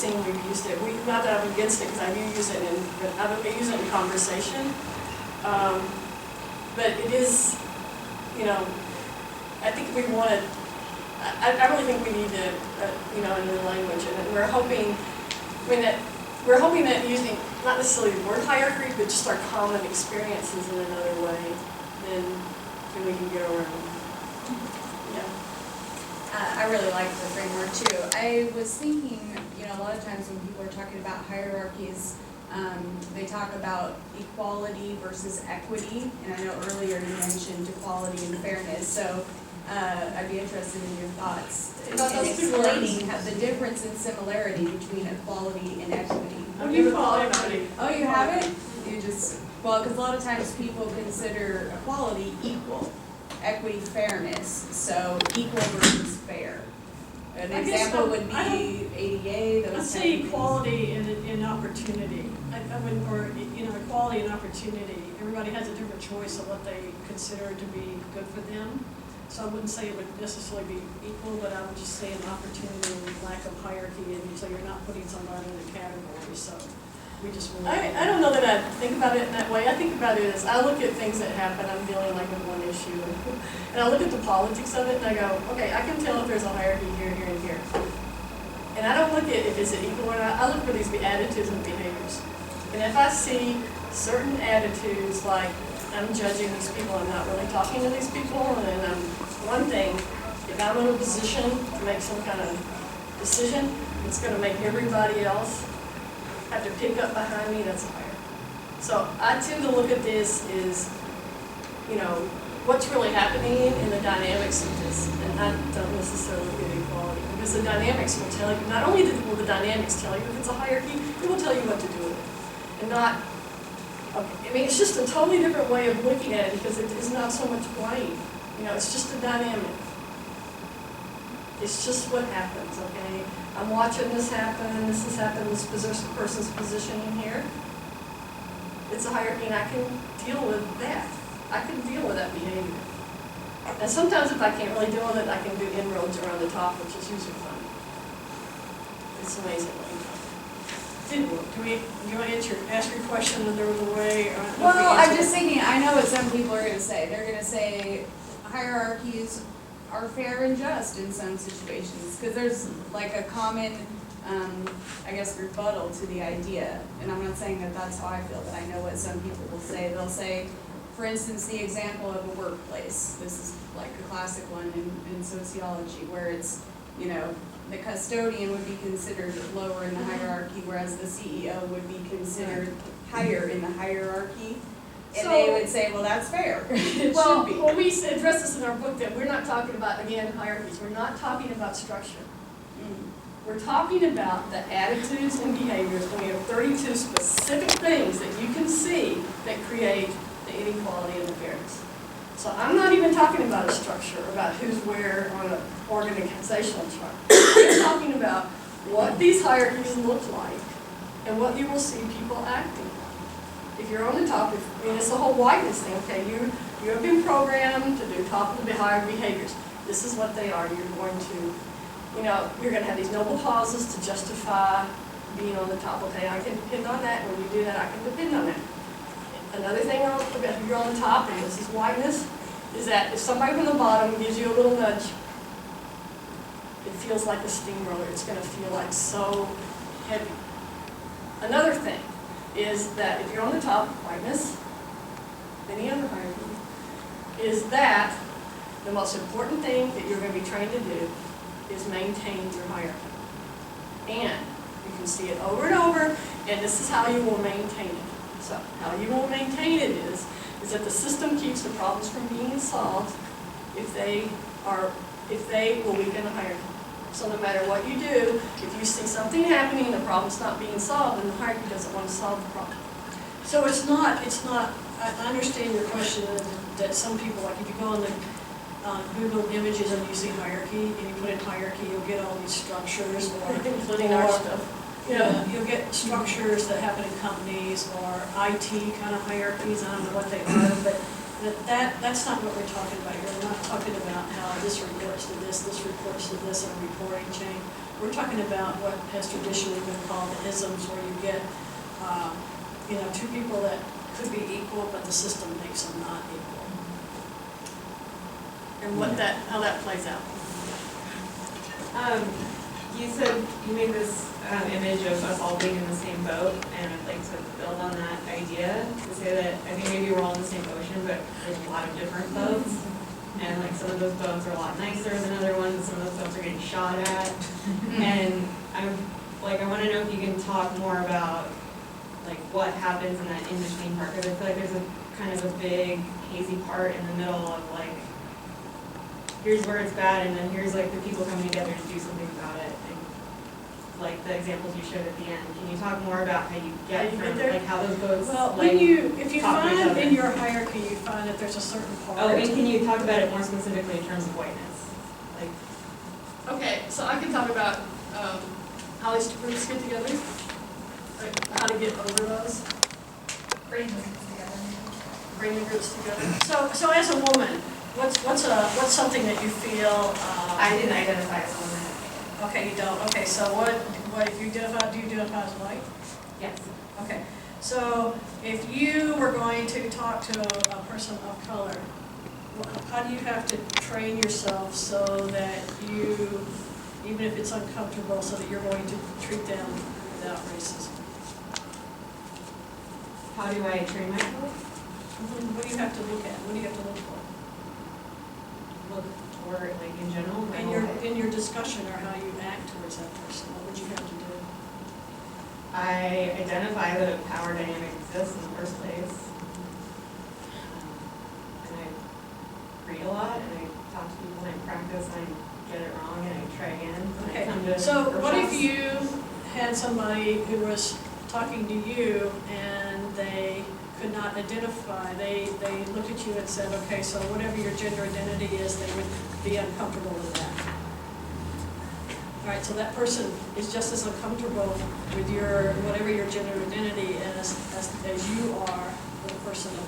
used it. Not that I'm against it, because I do use it in conversation, but it is, I think we want to. I really think we need to, a new language, and we're hoping that using not necessarily the word hierarchy, but just our common experiences in another way, then we can get around. I really like the framework too. I was thinking, a lot of times when people are talking about hierarchies, they talk about equality versus equity, and I know earlier you mentioned equality and fairness, so I'd be interested in your thoughts in explaining the difference in similarity between equality and equity. Oh, you follow everybody. Oh, you have it? Because a lot of times people consider equality equal. equity, fairness, so equal versus fair. An I guess example would I don't- be ADA, I'd those say type of things. equality in opportunity. I wouldn't, or, equality and opportunity. Everybody has a different choice of what they consider to be good for them. So I wouldn't say it would necessarily be equal, but I would just say an opportunity and lack of hierarchy, and so you're not putting somebody in a category, so we just really. I don't know that I think about it in that way. I think about it as, I look at things that happen, I'm dealing like with one issue, and I look at the politics of it, and I go, okay, I can tell if there's a hierarchy here, here, and here. And I don't look at if is it equal or not, I look for these attitudes and behaviors. And if I see certain attitudes, like I'm judging these people, I'm not really talking to these people, and one thing, if I'm in a position to make some kind of decision, it's gonna make everybody else have to pick up behind me, that's higher. So I tend to look at this as, what's really happening in the dynamics of this, and I don't necessarily look at equality, because the dynamics will tell you, not only will the dynamics tell you if it's a hierarchy, it will tell you what to do with it, and not, okay, I mean, it's just a totally different way of looking at it, because it is not so much blame, it's just a dynamic. It's just what happens, okay? I'm watching this happen, this has happened, this person's positioning here. It's a hierarchy, and I can deal with that. I can deal with that behavior. And sometimes if I can't really deal with it, I can do inroads around the top, which is usually fun. It's amazing what you do. Do you want to ask your question and there was a way? Well, I'm just thinking, I know what some people are gonna say. They're gonna say hierarchies are fair and just in some situations, because there's like a common, I guess, rebuttal to the idea. And I'm not saying that that's how I feel, but I know what some people will say. They'll say, for instance, the example of a workplace. This is like a classic one in sociology, where it's, the custodian would be considered lower in the hierarchy, whereas the CEO would be considered higher in the hierarchy. And they would say, well, that's fair. It should be. Well, we address this in our book, that we're not talking about, again, hierarchies. We're not talking about structure. We're talking about the attitudes and behaviors, and we have 32 specific things that you can see that create the inequality and the fairness. So I'm not even talking about a structure, about who's where on an organizational chart. I'm talking about what these hierarchies look like and what you will see people acting. If you're on the top, it's the whole whiteness thing, okay? You have been programmed to do top of the higher behaviors. This is what they are. You're going to, you're going to have these noble causes to justify being on the top. Okay, I can depend on that. When you do that, I can depend on that. Another thing about if you're on the top, and this is whiteness, is that if somebody from the bottom gives you a little nudge, it feels like a steamroller. It's going to feel like so heavy. Another thing is that if you're on the top, whiteness, any other hierarchy, is that the most important thing that you're going to be trained to do is maintain your hierarchy. And you can see it over and over, and this is how you will maintain it. So how you will maintain it is that the system keeps the problems from being solved if they will weaken the hierarchy. So no matter what you do, if you see something happening and the problem's not being solved, then the hierarchy doesn't want to solve the problem. So it's not, I understand your question that some people, like if you go on the Google images and you see hierarchy, and you put in hierarchy, you'll get all these structures, or Including our stuff. you'll get structures that happen in companies, or IT kind of hierarchies. I don't know what they are, but that's not what we're talking about here. We're not talking about how this reports to this reports to this in a reporting chain. We're talking about what has traditionally been called the isms, where you get, two people that could be equal, but the system makes them not equal. And how that plays out. You said you made this image of us all being in the same boat, and I'd like to build on that idea to say that I think maybe we're all in the same ocean, but there's a lot of different boats, and like some of those boats are a lot nicer than other ones, some of those boats are getting shot at, and I want to know if you can talk more about like what happens in that in-between part, because I feel like there's a kind of a big hazy part in the middle of like, here's where it's bad, and then here's like the people coming together to do something about it. And like the examples you showed at the end, can you talk more about how you get from there? like how those boats Well, like if you talk to each find other? in your hierarchy, you find at there's a certain part. Oh, and can you talk about it more specifically in terms of whiteness? Like, Okay, so I can talk about how these groups get together, like how to get over those, Bring them together. bring the groups together. So as a woman, what's something that you feel? I didn't identify as a woman. Okay, you don't. Okay, so what if you identify? Do you identify as white? Yes. Okay, so if you were going to talk to a person of color, how do you have to train yourself so that you, even if it's uncomfortable, so that you're going to treat them without racism? How do I train myself? What do you have to look at? What do you have to look for? Look, or like in general, my whole life. In your discussion or how you act towards that person, what would you have to do? I identify that a power dynamic exists in the first place. And I read a lot, and I talk to people, and I practice, and I get it wrong, and I try again. And I come Okay, to so what if workshops. you had somebody who was talking to you and they could not identify, they looked at you and said, okay, so whatever your gender identity is, they would be uncomfortable with that. All right, so that person is just as uncomfortable with your, whatever your gender identity is, as you are with a person of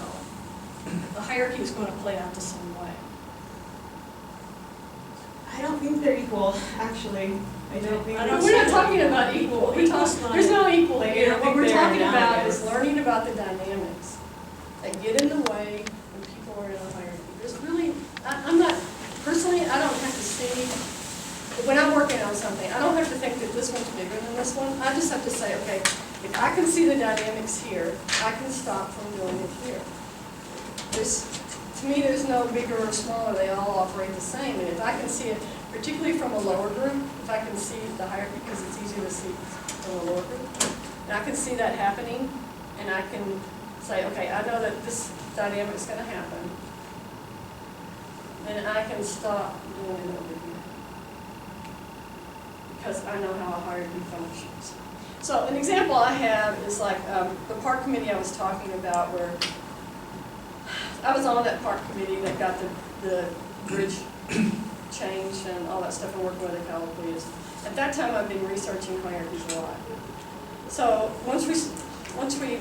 color. The hierarchy is going to play out the same way. I don't think they're equal, actually. I don't think. We're not talking about equal. There's no equal Like, I here. don't What think we're they're talking about analogous. is learning about the dynamics that get in the way when people are in a hierarchy. There's really, I'm not, personally, I don't have to see, when I'm working on something, I don't have to think that this one's bigger than this one. I just have to say, okay, if I can see the dynamics here, I can stop from doing it here. To me, there's no bigger or smaller. They all operate the same. And if I can see it, particularly from a lower group, if I can see the hierarchy, because it's easier to see from a lower group, and I can see that happening, and I can say, okay, I know that this dynamic is going to happen, then I can stop doing it over here, because I know how a hierarchy functions. So an example I have is like the park committee I was talking about, where I was on that park committee that got the bridge changed and all that stuff, and working with the Californians. At that time, I've been researching hierarchies a lot. So once we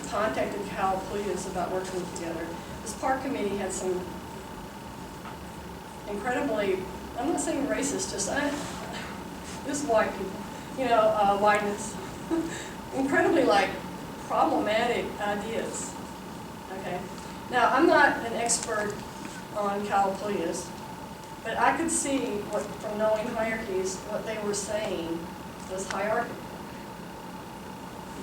contacted Cal Pleas about working together, this park committee had some incredibly, I'm not saying racist, just this white people, whiteness, incredibly like problematic ideas. Okay. Now I'm not an expert on Cal Pleas, but I could see from knowing hierarchies, what they were saying was hierarchical.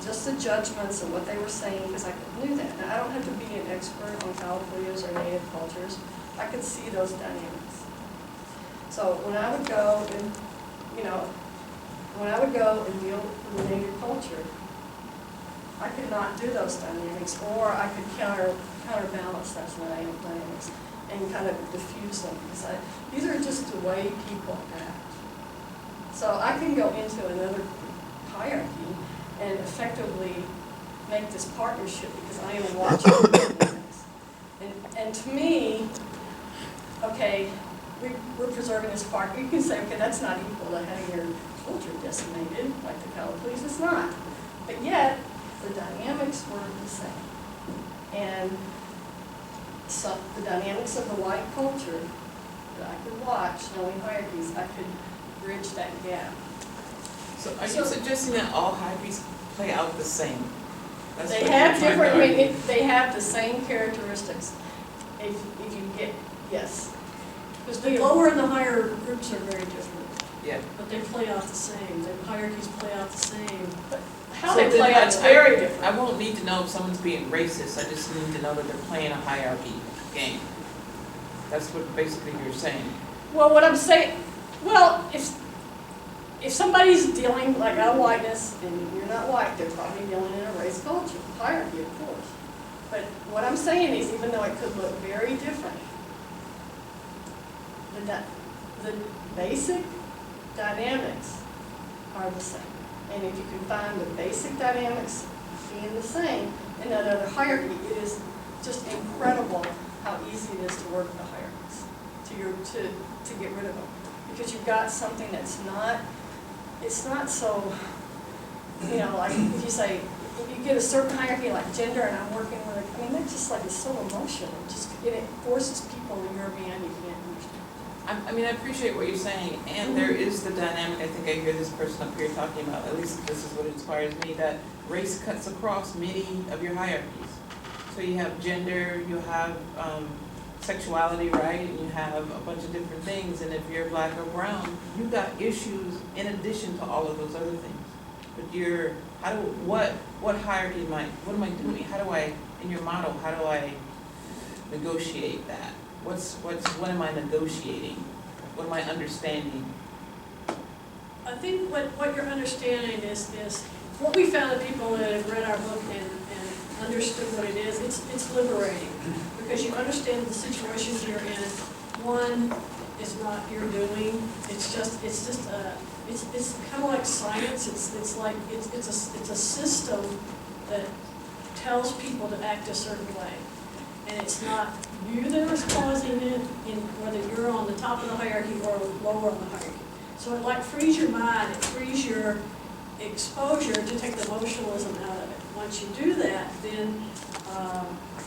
Just the judgments and what they were saying, because I knew that. Now, I don't have to be an expert on Californias or native cultures. I could see those dynamics. So when I would go and, deal with the native culture, I could not do those dynamics, or I could counterbalance those dynamics and kind of diffuse them. Because these are just the way people act. So I can go into another hierarchy and effectively make this partnership, because I am watching the dynamics. And to me, okay, we're preserving this park. You can say, okay, that's not equal to having your culture decimated, like the Californians. It's not. But yet, the dynamics were the same. And so the dynamics of the white culture that I could watch, knowing hierarchies, I could bridge that gap. So are you suggesting that all hierarchies play out the same? That's They what have you're trying different, to argue. they have the same characteristics. If you get, yes. Because the lower and the higher groups are very different, Yeah. but they play out the same. The hierarchies play out the same. But how So they then play out is very different. I won't need to know if someone's being racist, I just need to know that they're playing a hierarchy game. That's what basically you're saying. Well, what I'm saying, if somebody's dealing like out of whiteness and you're not white, they're probably dealing in a race culture, hierarchy, of course. But what I'm saying is, even though it could look very different, the basic dynamics are the same. And if you can find the basic dynamics being the same in another hierarchy, it is just incredible how easy it is to work the hierarchies, to get rid of them. Because you've got something that's not, it's not so, you know, like if you say, if you get a certain hierarchy like gender and I'm working with it, I mean, that's just like, it's so emotional. It forces people in your band you can't understand. I mean, I appreciate what you're saying, and there is the dynamic, I think I hear this person up here talking about, at least this is what inspires me, that race cuts across many of your hierarchies. So you have gender, you have sexuality, right, and you have a bunch of different things, and if you're black or brown, you've got issues in addition to all of those other things. But what hierarchy what am I doing? How do I, in your model, how do I negotiate that? What am I negotiating? What am I understanding? I think what you're understanding is what we found that people that have read our book and understood what it is, it's liberating. Because you understand the situations you're in. One is not your doing. It's kind of like science. It's a system that tells people to act a certain way. And it's not you that is causing it, whether you're on the top of the hierarchy or lower on the hierarchy. So it like frees your mind, it frees your exposure to take the emotionalism out of it. Once you do that, then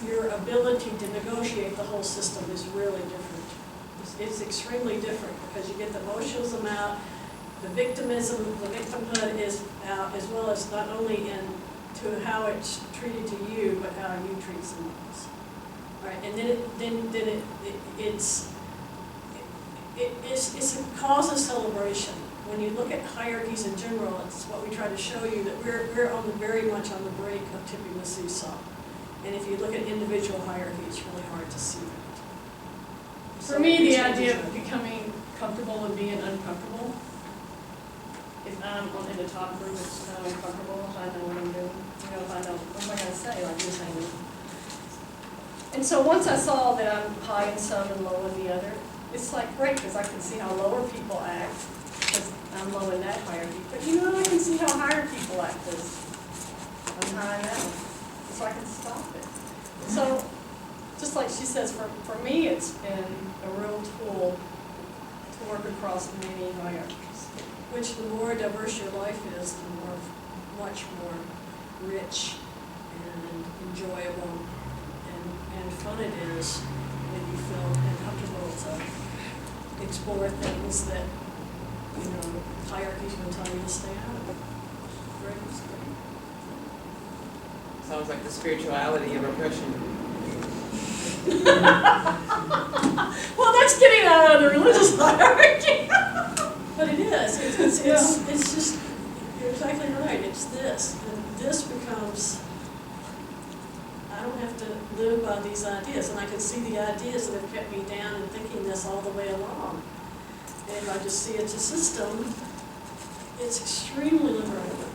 your ability to negotiate the whole system is really different. It's extremely different because you get the emotionalism out, the victimism, the victimhood is out, as well as not only to how it's treated to you, but how you treat someone else. Right, and then it's a cause of celebration. When you look at hierarchies in general, it's what we try to show you that we're very much on the brink of tipping the seesaw. And if you look at individual hierarchy, it's really hard to see that. For me, the idea of becoming comfortable and being uncomfortable. If I'm in the top group, it's kind of uncomfortable, if I know what I'm doing. You know, if I know, what am I going to say, like you're saying. And so once I saw that I'm high in some and low in the other, it's like great, because I can see how lower people act, because I'm low in that hierarchy. But you know, I can see how higher people act, because I'm high now. So I can stop it. So, just like she says, for me, it's been a real tool to work across many hierarchies. Which the more diverse your life is, the much more rich and enjoyable and fun it is when you feel comfortable to explore things that, you know, hierarchies will tell you to stay out of. Great. Sounds like the spirituality of oppression. Well, that's getting out of the religious hierarchy. But it is. It's just, you're exactly right. It's this. And this becomes, I don't have to live by these ideas. And I can see the ideas that have kept me down and thinking this all the way along. And if I just see it's a system, it's extremely liberating.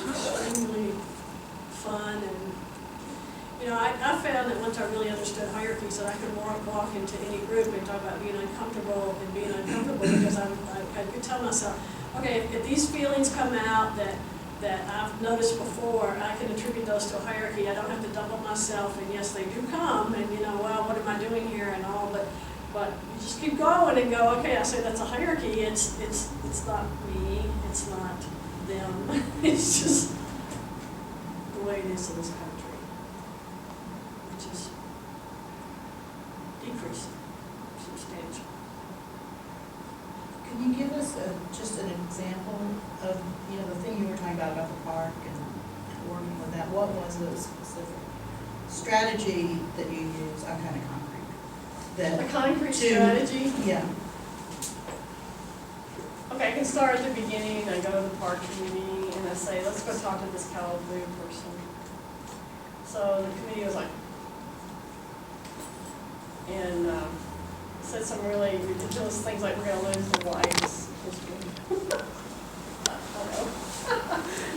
Extremely fun. And, you know, I found that once I really understood hierarchies that I could walk into any group and talk about being uncomfortable and being uncomfortable because I could tell myself, okay, if these feelings come out that I've noticed before, I can attribute those to a hierarchy. I don't have to double myself, and yes, they do come, and you know, well, what am I doing here and all, but you just keep going and go, okay, I say that's a hierarchy. It's not me, it's not them. It's just the way it is in this country, which is decreasing substantially. Can you give us just an example of, you know, the thing you were talking about the park and working with that? What was the specific strategy that you use? I'm kind of concrete. A concrete strategy? Yeah. Okay, I can start at the beginning. I go to the park committee and I say, let's go talk to this Calabria person. So the committee was like, and said some really ridiculous things like we're going to lose the whites. I don't know.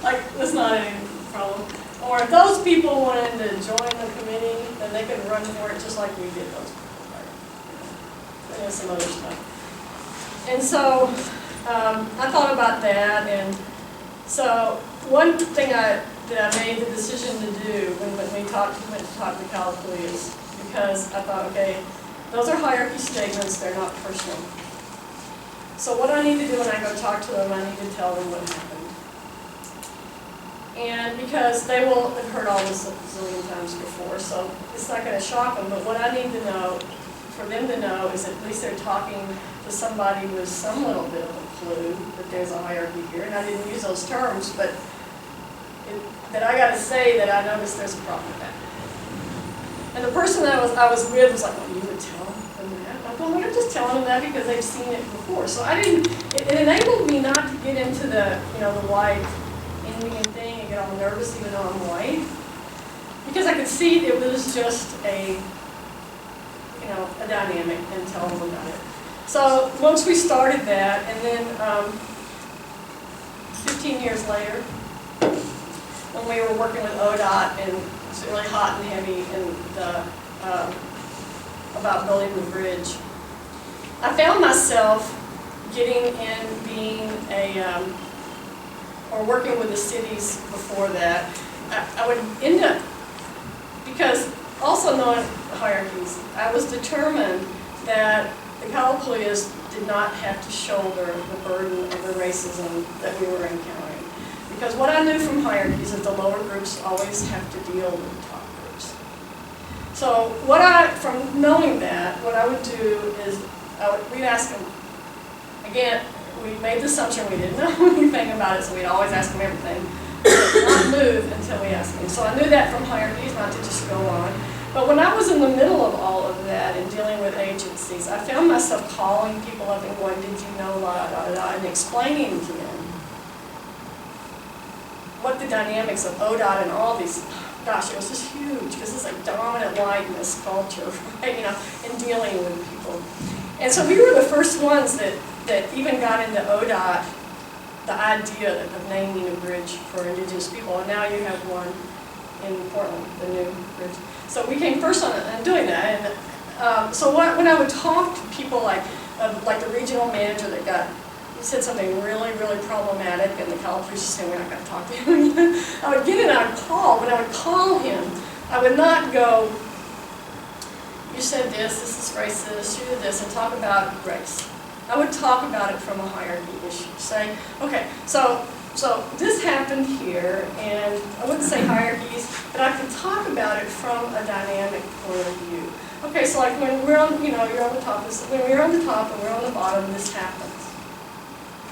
Like, that's not any problem. Or if those people wanted to join the committee, then they could run for it just like we did those people. Right? And some other stuff. And so I thought about that. And so one thing that I made the decision to do when we went to talk to Calipleus, because I thought, okay, those are hierarchy statements, they're not personal. So what I need to do when I go talk to them, I need to tell them what happened. And because they will have heard all this a zillion times before, so it's not going to shock them, but what I need to know, for them to know, is at least they're talking to somebody with some little bit of a clue that there's a hierarchy here, and I didn't use those terms, but that I got to say that I noticed there's a problem with that. And the person that I was with was like, well, you would tell them that? I'm going, I'm just telling them that because they've seen it before. So I didn't, it enabled me not to get into the, the white Indian thing and get all nervous even though I'm white. Because I could see it was just a dynamic and tell them about it. So once we started that, and then 15 years later, when we were working with ODOT and it's really hot and heavy and about building the bridge, I found myself getting in being or working with the cities before that. I would end up, because also knowing hierarchies, I was determined that the Calipleus did not have to shoulder the burden of the racism that we were encountering. Because what I knew from hierarchies is the lower groups always have to deal with the top groups. So from knowing that, what I would do is we'd ask them, again, we made the assumption we didn't know anything about it, so we'd always ask them everything. We would not move until we asked them. So I knew that from hierarchies, not to just go on. But when I was in the middle of all of that and dealing with agencies, I found myself calling people up and going, did you know, and explaining to them what the dynamics of ODOT and all these, gosh, it was just huge, because it's like dominant whiteness culture, right, in dealing with people. And so we were the first ones that even got into ODOT, the idea of naming a bridge for indigenous people, and now you have one in Portland, the new bridge. So we came first on doing that, and so when I would talk to people like the regional manager that said something really, really problematic, and the Calipleus was saying, we're not going to talk to him again. I would get in and I would call. When I would call him, I would not go, you said this is racist, you did this, and talk about race. I would talk about it from a hierarchy issue. Say, okay, so this happened here, and I wouldn't say hierarchies, but I could talk about it from a dynamic point of view. Okay, so like when we're on, you're on the top, when we're on the top and we're on the bottom, this happens.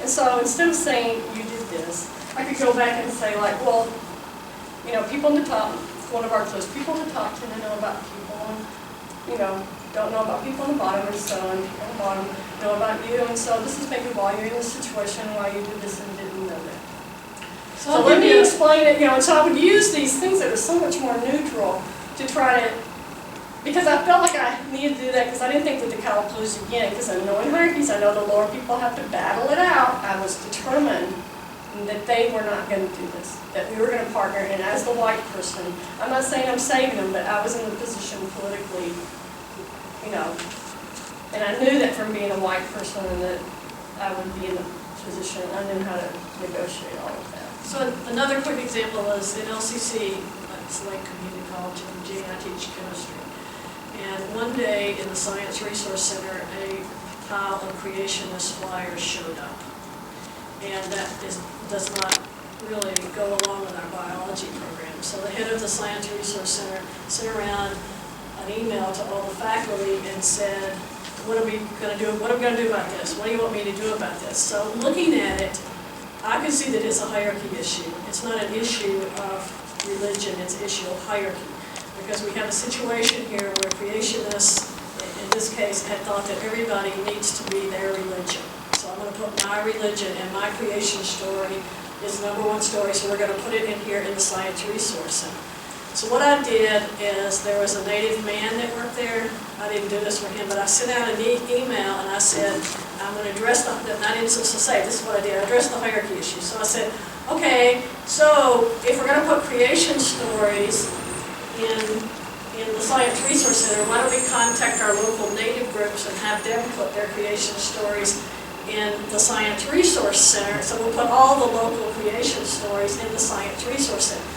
And so instead of saying, you did this, I could go back and say like, well, people on the top, one of our clues, people on the top tend to know about people, and, don't know about people on the bottom, or so, and people on the bottom know about you, and so this is maybe why you're in this situation, why you did this and didn't know that. So let me explain it, and so I would use these things that are so much more neutral to try to, because I felt like I needed to do that, because I didn't think that the Calipleus again, because I know in hierarchies, I know the lower people have to battle it out. I was determined that they were not going to do this, that we were going to partner, and as the white person, I'm not saying I'm saving them, but I was in the position politically, and I knew that from being a white person and that I would be in the position, I knew how to negotiate all of that. So another quick example is in LCC, it's like community college, in Jane, I teach chemistry. And one day in the Science Resource Center, a pile of creationist flyers showed up. And that does not really go along with our biology program. So the head of the Science Resource Center sent around an email to all the faculty and said, what are we going to do? What are we going to do about this? What do you want me to do about this? So looking at it, I can see that it's a hierarchy issue. It's not an issue of religion, it's an issue of hierarchy. Because we have a situation here where creationists, in this case, had thought that everybody needs to be their religion. So I'm going to put my religion and my creation story is the #1 story, so we're going to put it in here in the Science Resource Center. So what I did is, there was a native man that worked there. I didn't do this for him, but I sent out an email and I said, I'm going to address I didn't just say, this is what I did, I addressed the hierarchy issue. So I said, okay, so if we're going to put creation stories in the Science Resource Center, why don't we contact our local native groups and have them put their creation stories in the Science Resource Center. So we'll put all the local creation stories in the Science Resource Center.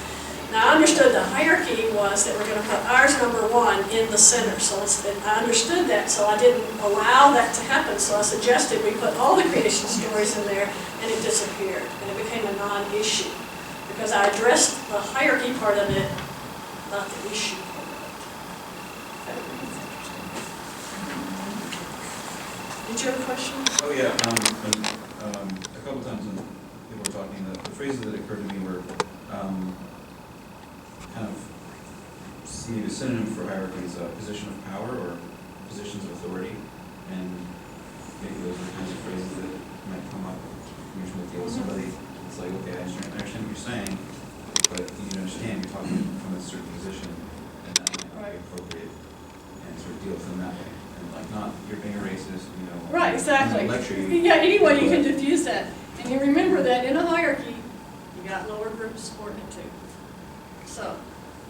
Now, I understood the hierarchy was that we're gonna put ours number one in the center, so I understood that, so I didn't allow that to happen, so I suggested we put all the creation stories in there, and it disappeared, and it became a non-issue, because I addressed the hierarchy part of it, not the issue part of it. Did you have a question? Oh, yeah, a couple times when people were talking, the phrases that occurred to me were, kind of maybe a synonym for hierarchy is a position of power or positions of authority, and maybe those are the kinds of phrases that might come up when you're trying to deal with somebody. It's like, okay, I understand what you're saying, but you need to understand you're talking from a certain position, and that might not be appropriate, and sort of deal with them that way. And like, not, you're being a racist, you know. Right, exactly. Lecture you. Yeah, any way you can diffuse that. And you remember that in a hierarchy, you got lower groups supporting it too. So,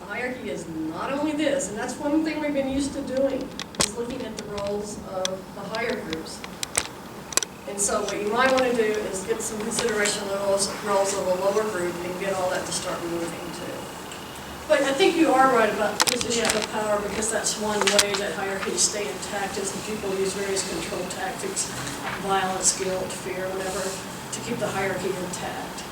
the hierarchy is not only this, and that's one thing we've been used to doing, is looking at the roles of the higher groups. And so what you might want to do is get some consideration of those roles of a lower group and get all that to start moving too. But I think you are right about the position of power, because that's one way that hierarchies stay intact, is that people use various control tactics, violence, guilt, fear, whatever, to keep the hierarchy intact.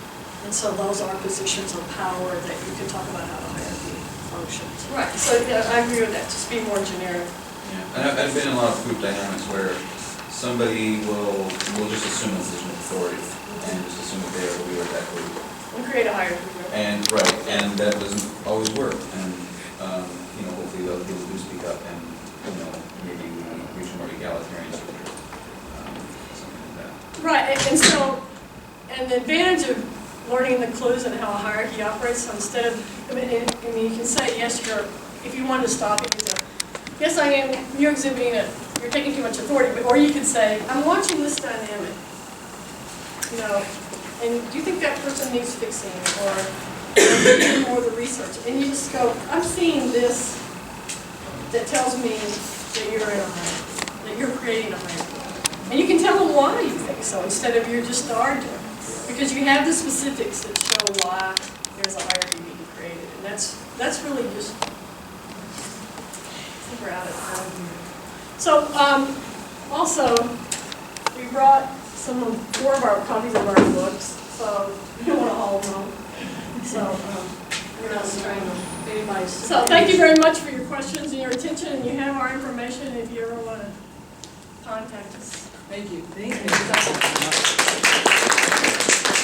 And so those are positions of power that you can talk about how a hierarchy functions. Right. So yeah, I agree with that, just be more generic. Yeah, and I've been in a lot of group dynamics where somebody will just assume a position of authority and just assume that they are the leader of that group. And create a hierarchy. And, right, and that doesn't always work, and, you know, hopefully the other people do speak up and, you know, maybe we reach a more egalitarian structure, something like that. Right, and so, and the advantage of learning the clues and how a hierarchy operates, so instead of, I mean, you can say, yes, if you wanted to stop it, you could say, yes, I am, you're exhibiting it, you're taking too much authority, but, or you could say, I'm watching this dynamic, you know, and do you think that person needs fixing, or more of the research? And you just go, I'm seeing this that tells me that you're in a hierarchy, that you're creating a hierarchy. And you can tell them why you think so, instead of you're just arguing. Because you have the specifics that show why there's a hierarchy being created. And that's really useful. I think we're out of time here. So, also, we brought 4 of our copies of our books, so you don't want to haul them home. So, we're not trying to anybody's. So, thank you very much for your questions and your attention, and you have our information if you ever want to contact us. Thank you. Thank you.